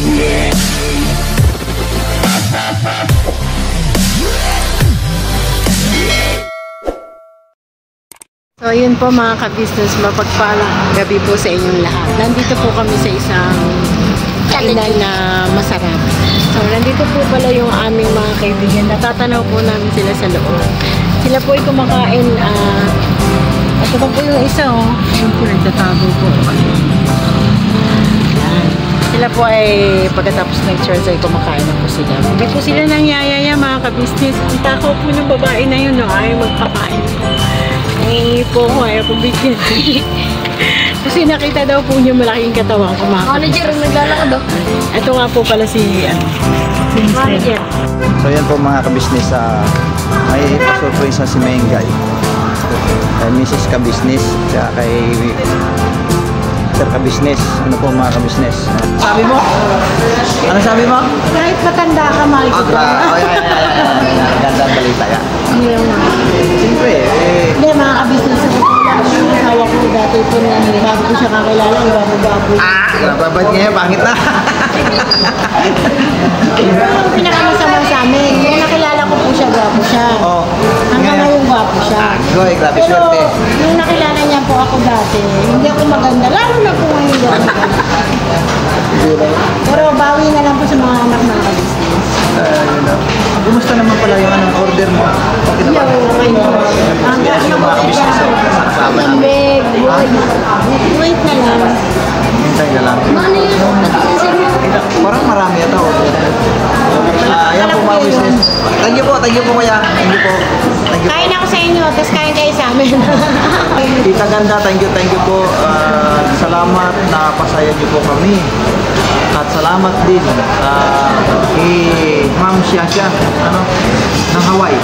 So yun po mga ka-business, mapagpalang gabi po sa inyong lahat. Nandito po kami sa isang kainan na masarap. So nandito po pala yung aming mga kaibigan. Natatanaw po namin sila sa loob. Sila po ay kumakain. Ito pa po yung isa, oh. Yun po, nagtatago po. Sila po ay pagkatapos ng church ay kumakain na po sila. Hindi po sila nangyayaya mga ka-business. Ang takaw po ng babae na yun, no, ay magpakain po. Ay po ko, ayaw kong bigyan. Kasi nakita daw po niyo malaking katawan ko mga ka-business. Manager, naglalakad daw. Ito nga po pala si manager. So yan po mga ka-business, may pasurpresa si Mengay. Kay Mrs. Ka-business, kaya kay Sir Ka-business. Ano po mga ka-business? Sabi mo? Ano sabi mo? Kahit matanda ka, mahal ko po. Ganda ang balita yan. Hindi lang na. Siyempre, Hindi, mga ka-business. Yung asawa ko dati po na bago ko siya kakilala, yung bago-bago. Babad ngayon, pangit na. Ang pinakamasama sa amin, yung nakilala ko po siya, gwapo siya. Oh, Hanggang ngayon gwapo siya. Goy, grabe Pero swerte. yung nakilala niya po ako dati, hindi ako maganda. Lalo na po ngayon hindi ako maganda. Pero bawi na lang po sa mga anak ng ka-business. Yun na. Kumusta naman pala yung anong order mo? Okay na ba? Okay na. Yes, yung mga ka-business kasama namin. Wait na lang. Hintay na lang. Ano yun? Parang marami ito. Ayan po mga business. Thank you po kuya. Thank you po. Thank you po. Kain ako sa inyo, tapos kain kayo sa amin. Tita Ganda, thank you po. Salamat na pasaya niyo po kami. At salamat din kay Ma'am Shasha ng Hawaii.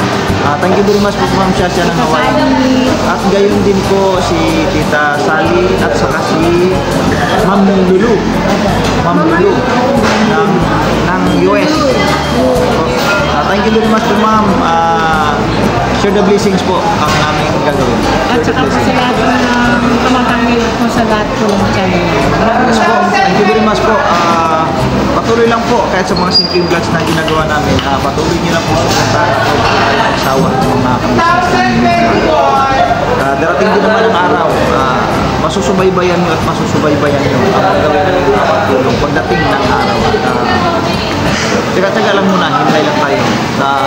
Thank you very much po Ma'am Shasha ng Hawaii. At gayon din po si Tita Sally at saka si Ma'am Lulu. Ma'am Lulu ng US. Thank you very much po Ma'am. Share the blessings po ang aming gagawin. At saka po sa lahat ng kamatangin po sa lahat po ng channel. Yes po. Thank you very much po. Patuloy lang po kahit sa mga simpleng vlogs na ginagawa namin. Patuloy niyo lang po suportahan at pagsawa ng mga kamisyon. Darating din naman ang araw. Masusubaybayan niyo at masusubaybayan niyo ang gagawin ng mga tulong pagdating ng araw. Tsaga-tsaga lang muna, hintay lang tayo sa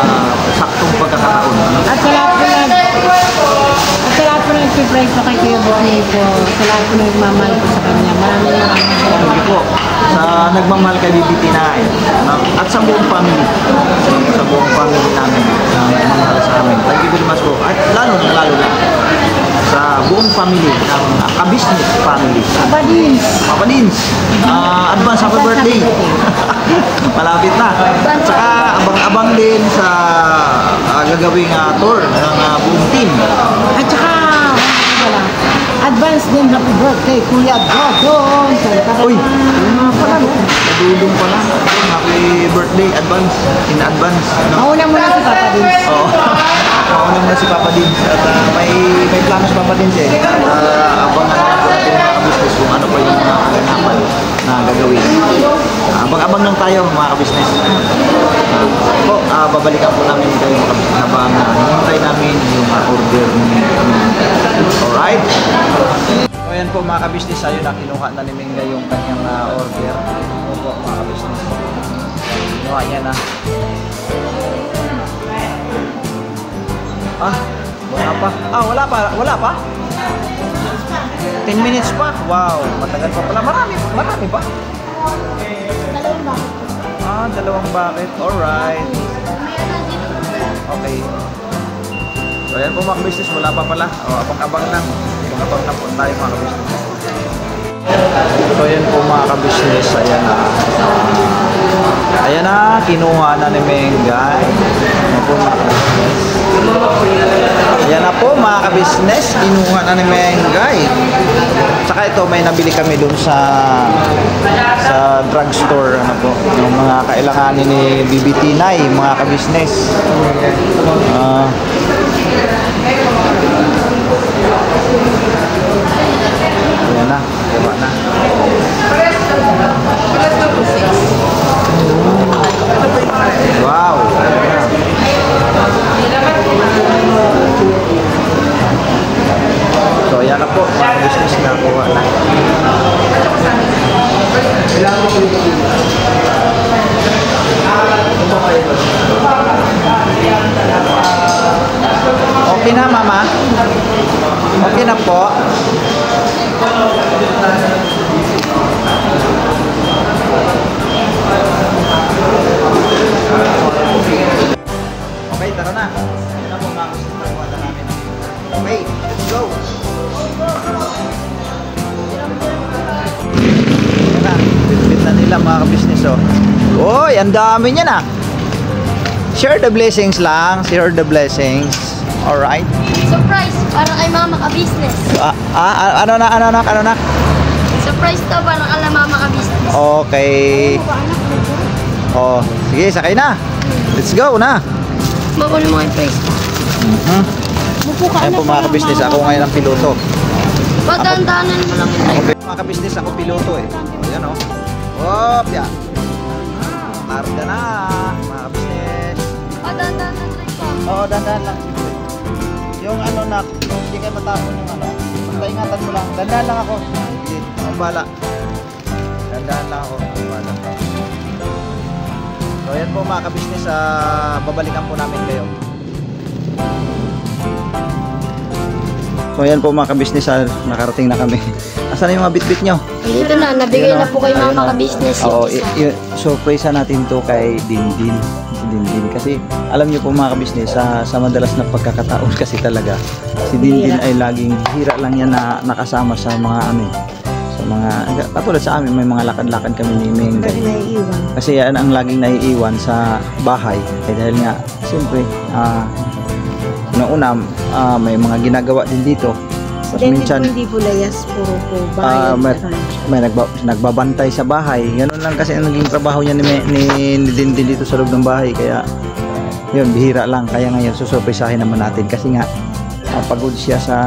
saktong pagkakataon. At sa lahat po nag-pray po kay Kuya Bonnie po. Sa lahat po nagmamahal po sa kanya. Maraming salamat. Thank you po sa nagmamahal kay BBT9 at sa buong family. Sa buong family namin na nagmamahal sa amin. Thank you very much po. At lalo na sa buong family ng ka-business family. Papa Dins. Papa Dins, advance happy birthday. Malapit na. At saka abang-abang din sa gagawing tour ng buong team. At saka, advance din happy birthday, Kuya Dodon. Uy, nadulong pala. Happy birthday, advance, in advance. Mauna muna si Papa Dins. Oo. Mauna muna si Papa Dins. At may plano si Papa Dins eh. Abangan natin mga ka-business kung ano pa yung mga kaganapan na gagawin. Abang-abang lang tayo mga ka-business. Babalikan po namin kayo mga ka-business habang hinihintay namin yung order ninyo. Alright? So yan po mga ka-business, ayun na kinuha na ni Mengay yung kanyang order. Ito po mga ka-business. Kinuha niya na. Wala pa? Wala pa? 10 minutes pa? Wow, matagal pa pala. Marami pa? Dalawang bucket. Alright. Okay. So ayan po mga ka-business, wala pa pala. Abang-abang lang. Abang na po tayo mga ka-business. So ayan po mga ka-business, ayan na, kinuha na ni Mengay. Ayan po mga ka-business. Ayan na po mga ka-business, kinuha na ni Mengay. Saka ito, may nabili kami dun sa drugstore, yung mga kailanganin ni BBT9, mga ka-business. Ayan na, diba na. Okay na, mama? Okay na po? Okay, tara na. Yan na po mga kasintagwala namin. Okay, let's go. Yan na, bit na nila mga ka-business, oh. Uy, ang dami niya na. Share the blessings lang. Share the blessings. Alright. Surprise! Parang kay mama ka-business. Ano na? Surprise to, parang kay mama ka-business. Okay. Oh, sige, sakay na. Let's go na. Bawal mo yung price. Ayan po mga ka-business, ako ngayon ang piloto. Padandanan mo lang yun. Okay, mga ka-business, ako piloto eh. Ayan oh. Hop, yan. Karga na, mga ka-business. Padandanan lang po. Oo, dandan lang. Yung ano na, hindi kayo matapon yung ano. Basta ingatan mo lang. Dandan lang ako. Hindi, ang bala. Dandan lang ako. Ang bala. So, ayan po mga ka-business, babalikan po namin kayo. So, ayan po mga ka-business, nakarating na kami. Asan na yung mga bitbit nyo? Dito na, nabigay na po kay mama ka-business. Oo, surprise natin to kay Dindin. Si Dindin. Kasi alam niyo po mga ka-business, sa madalas na pagkakataon kasi talaga, si Dindin ay laging hira lang yan na nakasama sa mga ano, sa mga, katulad sa amin, may mga lakad-lakad kami ni Mengay. Kasi yan ang laging naiiwan sa bahay. Dahil nga, siyempre, una may mga ginagawa din dito. Tapos minsan hindi po layas, puro po bahay. may nagbabantay sa bahay. Ganun lang kasi ang naging trabaho niya ni Dindin dito sa loob ng bahay. Kaya yun, bihira lang. Kaya ngayon susurprisahin naman natin kasi nga pagod siya sa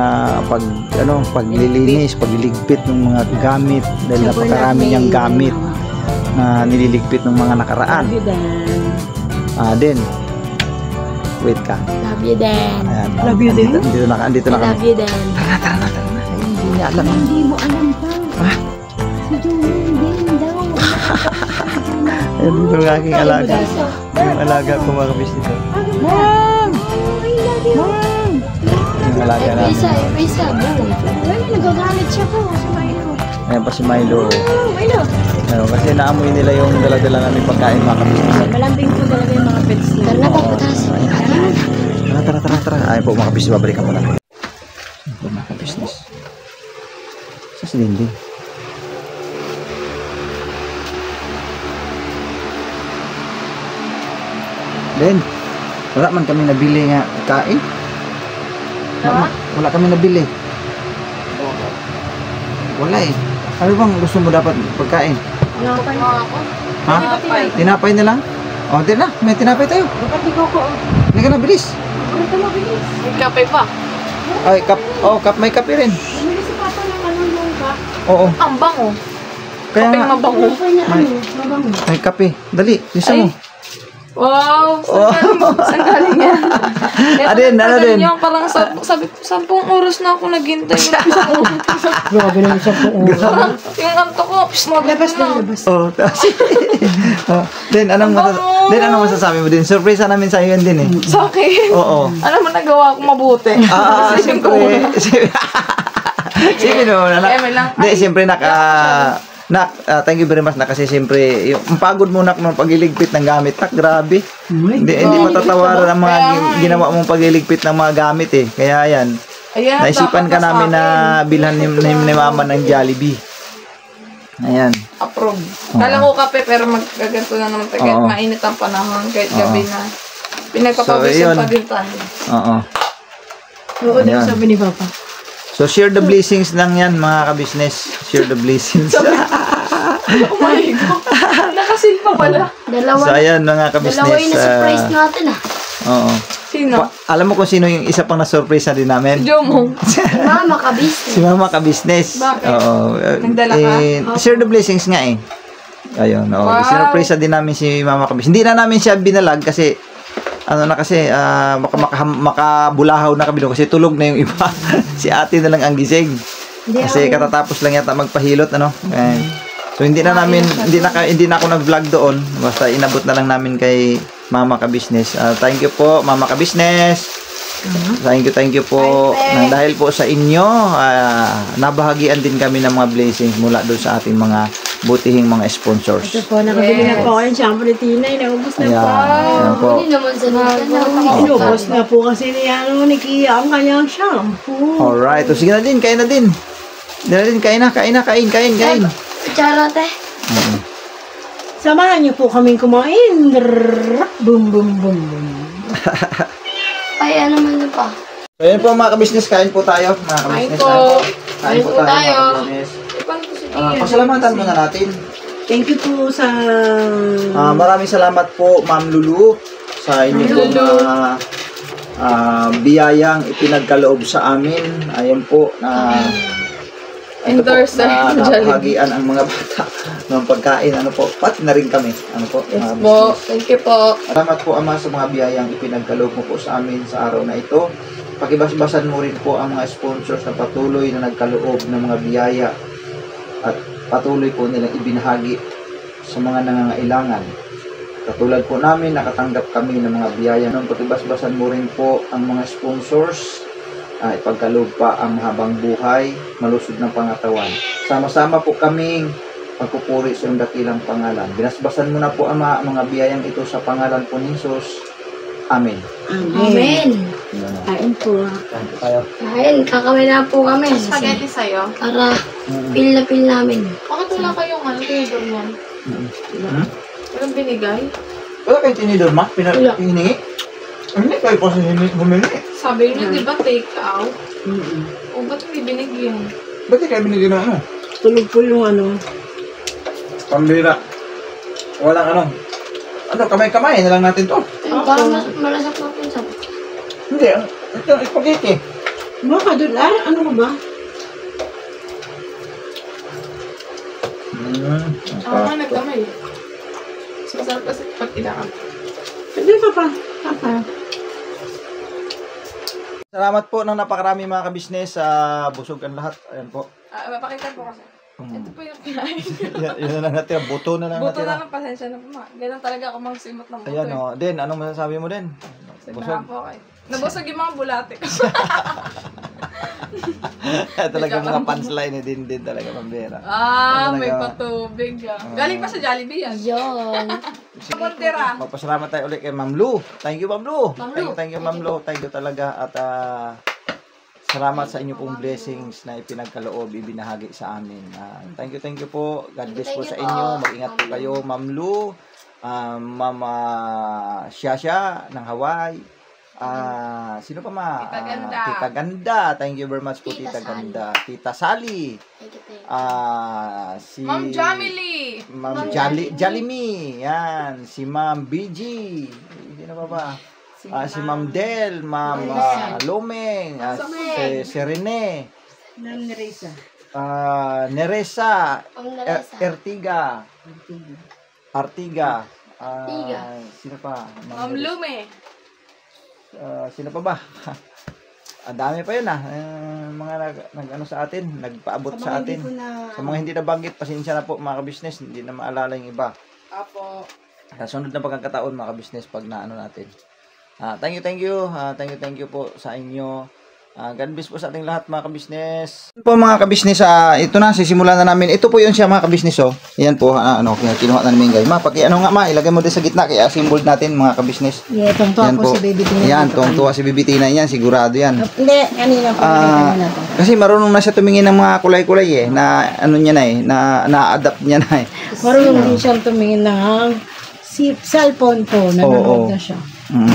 paglilinis, pagliligpit ng mga gamit dahil napakarami niyang gamit na nililigpit ng mga nakaraan. Din. Wait ka. Love you, Dan. Ayan. Love you din? Dito na I kami. love you, Dan. Tara na. Hindi niya alam. Hindi mo alam pa. Si Julian din daw. Ayan, ito ang aking alaga. Yung alaga ko mga kabisnes. Mom! I love you. Mom! Yung alaga namin. Risa, boom. Nagagalit siya po sa Milo. Ayan pa si Milo. Milo! Ano, kasi naamoy nila yung dala-dala namin pagkain mga kabisnes. Malambing po talaga yung mga pets niya. Tara na po, putas. Tara. Ayan po mga kabisnes, babalikan mo na. Ayan po mga kabisnes. Sa si Dindin. Then, wala man kami nabili nga kain. Wala kami nabili. Wala eh. Ano bang gusto mo dapat pagkain? Tinapay ako. Ha? Tinapay na lang? O, di na. May tinapay tayo. Dapat di ko ko. Hindi ka na bilis. Ano ka mabilis? May kape pa. Ay, may kape rin. Bumili si Papa ng ano yung ba? Oo. Ang bango. Kaya nga, mabango. Tinapay na ano? Mabango. may kape. Dali, isa mo. Wow! Oh. Saan galing yan? Ano din? Yung parang sabi ko, 10 oras na ako naghintay. Grabe naman siya po. Yung anto ko, Labas na, labas. Oh, tapos. Then, anong masasabi mo din? Surprise namin sa iyo yun din eh. sa akin. Oo. Ano man nagawa ko mabuti? Siyempre. Siyempre no. Eme lang. Hindi, siyempre thank you very much na kasi siyempre yung pagod mo nak ng pagliligpit ng gamit. Grabe. Hindi matatawaran ang mga ginawa mong pagliligpit ng mga gamit eh. Kaya yan. Ayan, Naisipan ka namin na bilhan ni mama ng Jollibee. Ayan. Approve. Kala ko kape pero magkaganto na naman tayo. Oo. Mainit ang panahon kahit Oo. gabi na. So, Pinagpapawisan ayun. pa din tayo. Oo. Oo daw Ayan. sabi ni Papa. So share the blessings lang yan mga ka-business. Share the blessings. Oh my God. Nakasil pa pala. So ayan mga ka-business. Dalawa yung na-surprise natin ah. Oo. Sino? Alam mo kung sino yung isa pang na-surprise na din namin? Jomong. Mama ka-business. Si Mama ka-business. Bakit? Oo. Nagdala ka? Share the blessings nga eh. Ayun. Oo. Wow. Sinurpresa din namin si Mama ka-business. Hindi na namin siya binalag kasi makabulahaw na kami doon kasi tulog na yung iba. Si ate na lang ang gising. Kasi katatapos lang yata magpahilot ano. So hindi na ako nag-vlog doon. Basta inabot na lang namin kay Mama Ka-Business. Thank you po, Mama Ka-Business. Thank you po. Nang dahil po sa inyo, nabahagian din kami ng mga blessings mula doon sa ating mga butihing mga sponsors. Ito po, nakabili na po kayo ng shampoo ni Tinay. Naubos na po. Ayan po. Hindi naman sa nagtanong. Inubos na po kasi ni Kia ang kanyang shampoo. Alright. So, sige na din. Kain na din. Kain. Kutsara, te. Samahan niyo po kaming kumain. Boom, boom, boom, boom. Ay, ano man na pa. So, yun po mga ka-business. Kain po tayo. Mga ka-business. Kain po tayo. Mga ka-business. Pasalamatan muna natin. Thank you po sa... Maraming salamat po, Ma'am Lulu, sa inyong mga biyayang ipinagkaloob sa amin. Ayan po, Endorser. Napahagian ang mga bata ng pagkain. Ano po, pati na rin kami. Ano po, Yes po. Thank you po. salamat po, Ama, sa mga biyayang ipinagkaloob mo po sa amin sa araw na ito. Pakibasbasan mo rin po ang mga sponsors na patuloy na nagkaloob ng mga biyaya at patuloy po nilang ibinahagi sa mga nangangailangan. Katulad po namin, nakatanggap kami ng mga biyaya. Nung pakibasbasan mo rin po ang mga sponsors, ipagkaloob pa ang mahabang buhay, malusog ng pangatawan. Sama-sama po kaming pagpupuri sa iyong dakilang pangalan. Binasbasan mo na po, Ama, ang mga biyayang ito sa pangalan po ni Jesus. Amen. Amen. Kain po. Kain po tayo. Kain, kakawin na po kami. Spaghetti sa'yo. Para pil na pil namin. Bakit wala kayong tinidor niyan? Walang binigay? Wala kayong tinidor, Ma? Hiningi? Hindi kayo pa humili. Sabi niyo, di ba take out? O ba't hindi binigyan? Ba't di kayo binigyan ng ano? Tulog po yung ano. Pambira. Walang ano. Ano, kamay-kamay na lang natin to. Para malasak natin sa... Hindi, ito spaghetti. Baka doon, ano ka ba? Ako nga nagkamay. Mas masarap kasi pag inakam. Hindi ka pa. Papa. Salamat po ng napakarami mga kabisnes sa busog ang lahat. Ayan po. Mapakita po kasi. Ito po yung kinain. Yun na lang natira. Buto na lang Buto natira. na lang, pasensya na po ma. Ganun talaga ako magsimot ng buto. Ayan o. Den, anong masasabi mo din? Busog Busog. na po kayo. Nabusog yung mga bulate ko. Talaga mga punchline ni din talaga pambira. May patubig galing pa sa Jollibee yan. Yun. Kamontera. Magpasalamat tayo ulit kay Ma'am Lu. Thank you, Ma'am Lu. Ma'am Lu. Thank you, Ma'am Lu. Thank you talaga. At salamat sa inyo pong blessings na ipinagkaloob, ibinahagi sa amin. Thank you po. God bless po sa inyo. Mag-ingat po kayo, Ma'am Lu. Mama Shasha ng Hawaii. Sino pa ma? Tita Ganda. Tita Ganda. Thank you very much po, Tita Ganda. Tita Sally. Si Ma'am Jamily. Ma'am Jalimi. Yan. Si Ma'am BG. Sino pa ba? Si Ma'am Del. Ma'am Lomeng. Si Rene. Ma'am Neresa. Neresa. Neresa. Artiga. Sino pa? Ma'am Lume. Sino pa ba? Ang dami pa yun mga nag-ano sa atin, nagpaabot sa atin. Sa mga hindi nabanggit, pasensya na po mga kabisnes, hindi na maalala yung iba. Apo. Sa sunod na pagkakataon mga kabisnes, pag naano natin. Thank you po sa inyo. God bless po sa ating lahat mga kabisnes. Po mga kabisnes, ito na, sisimulan na namin. Ito po yun siya mga kabisnes, oh. Yan po, kinuha na namin guys. Ilagay mo din sa gitna, kaya symbol natin mga kabisnes. Yeah, tungtuwa po si Baby Tina. Yan, tungtuwa si Baby Tina yan, sigurado yan. Hindi, kanina po. Kasi marunong na siya tumingin ng mga kulay-kulay na ano niya na na-adapt niya na Marunong din siyang tumingin ng cellphone po, nanonood na siya.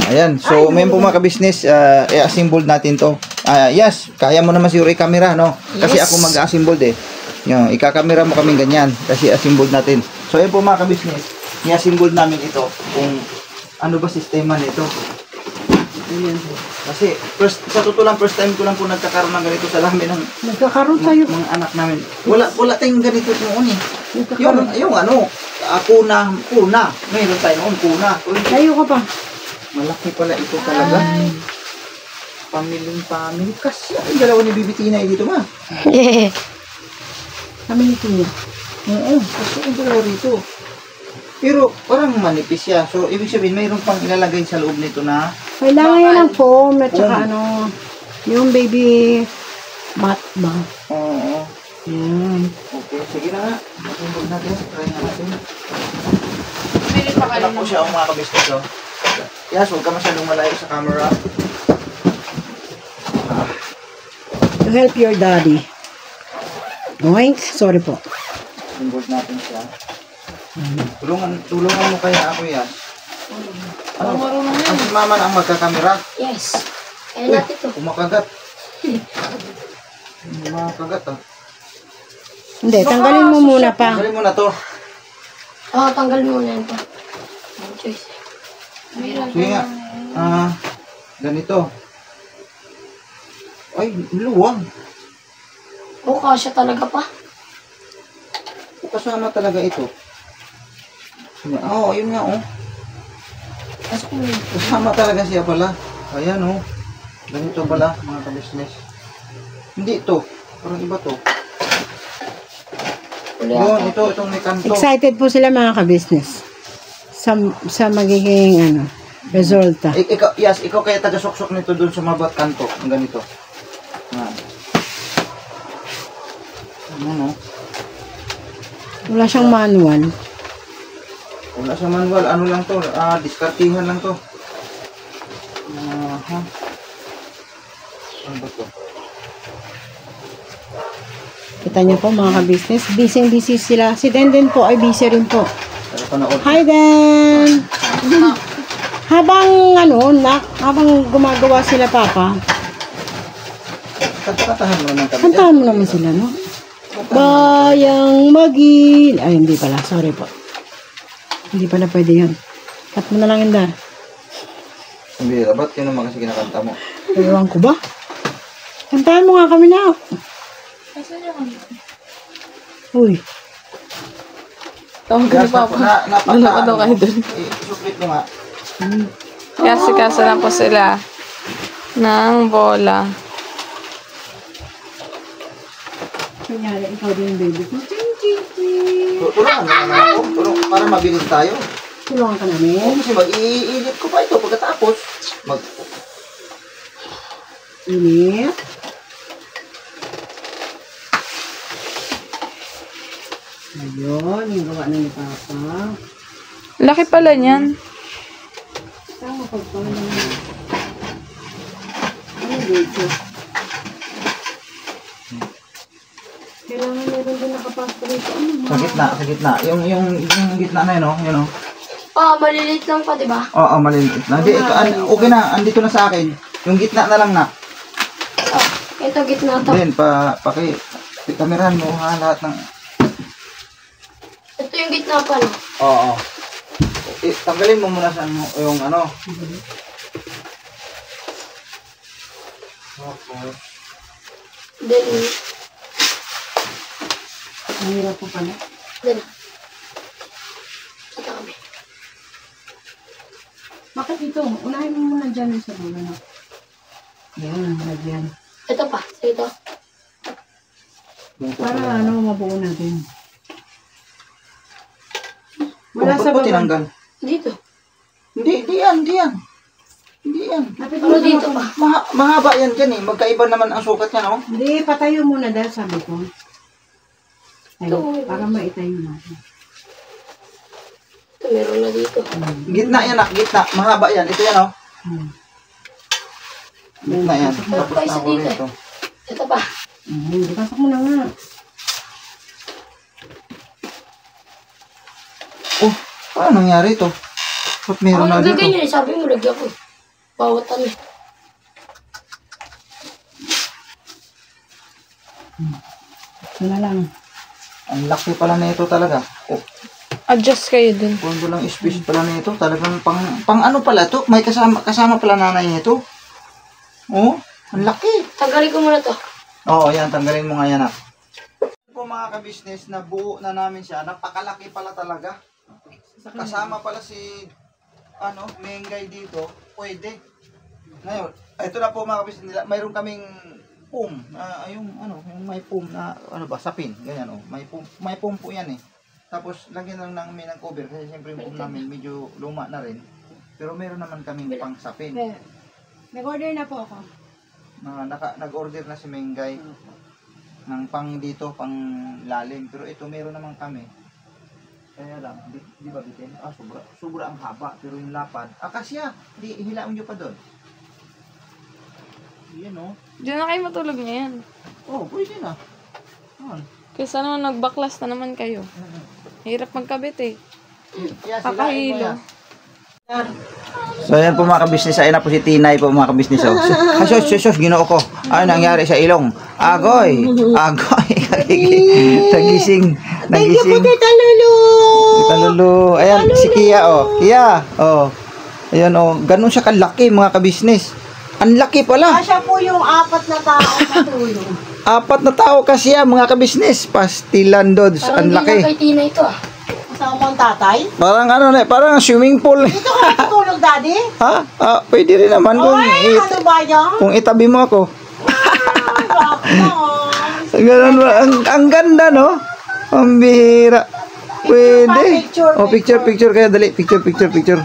Ayan, so may po mga kabisnes, i-assemble natin to. Yes, kaya mo naman siguro i-camera, no? Kasi ako mag-assemble Yung, ika-camera mo kaming ganyan, kasi assemble natin. So ayan po mga kabisnes, i-assemble namin ito kung ano ba sistema nito. Kasi sa totoo lang, first time ko lang po nagkakaroon ng ganito sa lamin ng Nagkakaroon tayo. mga anak namin. Wala tayong ganito noon eh. Yung kuna. Mayroon tayo noon, kuna. Tayo ka pa. Malaki pala ito talaga. Family. Kasi ang dalawa ni Bibi Tina dito, ma. Kami ni Tina. Oo, kasi yung dalawa rito. Pero parang manipis siya. So, ibig sabihin, mayroon pang ilalagay sa loob nito na Kailangan yan ng foam at saka Foam. ano, yung baby mat ba? Oo. Yan. Okay, sige na nga. Matumbog natin. Try na natin. Pilit pa Ito na po siya, mga kabisnes, oh. Yes, huwag ka masyadong malayo sa camera. To help your daddy. Oink. Sorry po. Involve natin siya. Tulungan mo kaya ako, Yas. Ano? Marunong yan. Ang si Mama na ang magkakamera. Yes. Kaya natin to. Kumakagat. Kumakagat, ah. Hindi, tanggalin mo muna pa. Tanggalin mo na to. Oo, tanggal mo na ito. No choice. Sige nga. Ganito. Ay, luwang. Oo, kasya talaga pa. Kasama talaga ito. Oo, yun nga, oh. Pasok mo yun. Kasama talaga siya pala. Ayan, oh. Ganito pala, mga kabisnes. Hindi ito. Parang iba to. Yun, itong may kanto. Excited po sila mga ka-business sa magiging ano, resulta. Ikaw, yes, ikaw kaya taga-sok-sok nito dun sa mabat kanto. Ang ganito. Yan. Ano, no? Wala siyang manual. Wala sa manual. Ano lang to? Diskartihan lang to. Ano ba to? Kita niyo po mga ka-business, busy sila. Si Denden po ay busy rin po. Pero panood. Hi Den! Habang habang gumagawa sila papa, Katahan mo naman kami. kantahan mo naman sila, no? Bayang magil... Ay, hindi pala. Sorry po. Hindi pala pwede yun. Cut mo na lang yun, Dar. Hindi, ba't yun naman kasi kinakanta mo? Ewan ko ba? Kantahan mo nga kami na. Uy. Tawag ka ni Papa. Wala ka daw kayo dun. Isuklit mo nga. Kasi na po sila ng bola. Kunyari, ikaw din yung baby ko. Tulungan mo naman ako. Para mabilis tayo. Tulungan ka namin. Kasi mag-iinit ko pa ito pagkatapos. Init. Ayun, yung gawa na ni Papa. Laki pala niyan. Tama pagpala naman. Ano dito? Kailangan meron din nakapasok rito. Sa gitna. Yung gitna na yun, oh. Yun, oh. Maliliit lang pa, di ba? Oo, maliliit na. Hindi, ito, okay na. Andito na sa akin. Yung gitna na lang na. Ito, gitna to. Then, kamerahan mo ha, lahat ng... Ito yung gitna pa, no? Oo. Tanggalin mo muna sa yung ano. Tapos, Then, Mahirap po pala. then. Ito kami. Bakit ito? Unahin mo muna dyan sa dulo na. Yan, lagyan. Ito pa. Ito. Para mabuo natin. wala sa baba. Tinanggal. Dito. Hindi yan. Hindi yan. Ano dito pa? Mahaba yan dyan eh. Magkaiba naman ang sukat niya, no? Hindi, patayo muna dahil sabi ko. Ay, Ito. para maitayo natin. Ito, meron na dito. Gitna yan, gitna. Mahaba yan. Ito yan, oh. Gitna yan. Meron Tapos pa isa tabo dito. rito. Ito pa. Hindi, pasok mo na nga. Oh, paano nangyari ito? Ba't meron na dito? Ganyan eh. Sabi mo, lagyan ko. Bawat ano eh. Ito na lang. Ang laki pala na ito talaga. Oh, Adjust kayo dun. kung lang space pala na ito. Talagang pang ano pala ito? May kasama pala nanay nito. Oh, ang laki. Tanggalin ko muna to. Oo, yan. Tanggalin mo nga yan, ah. Po mga ka-business, nabuo na namin siya. Napakalaki pala talaga. Kasama pala si Mengay dito. Pwede. Ngayon, ito na po mga ka-business nila. Mayroon kaming foam, yung may foam na ano ba, sapin, ganyan oh. May foam po 'yan eh. Tapos lagyan lang namin ng cover kasi siyempre yung foam namin medyo luma na rin. Pero meron naman kaming pang sapin. Nag-order na po ako. Nag-order na si Mengay ng pang dito, pang lalim. Pero ito meron naman kami. Kaya lang, di ba bitin? Sobra ang haba. Pero yung lapad, akasya, hilaon nyo pa doon. Yan o. Diyan na kayo matulog ngayon. Oh, pwede na. Yan. Kaysa naman nagbaklas na naman kayo. Hirap magkabit eh. Kaya Kakahilo. So ayan po mga kabisnes, ayun na po si Tinay po mga kabisnes. Sus, ginoo ko. Ano nangyari sa ilong? Agoy. Nagising. Thank you po, Tita Lulu. Tita Lulu. Ayan, si Kia oh. Kia. Oh. Ayan oh, ganun siya kalaki mga kabisnes. Ang laki pala. Siya po yung 4 na tao na tulong. 4 na tao kasi mga kabisnes. Pastilan dods. Ang laki. Kay Tina ito ah. Kasama mo ang tatay? Parang parang swimming pool. Dito ka matutulog, Daddy? Ha? Pwede rin naman kung, Ano ba yan? kung itabi mo ako. Ganun ba? Ang ganda, no? Ang bihira. Pwede. Picture. Picture. Kaya dali. Picture.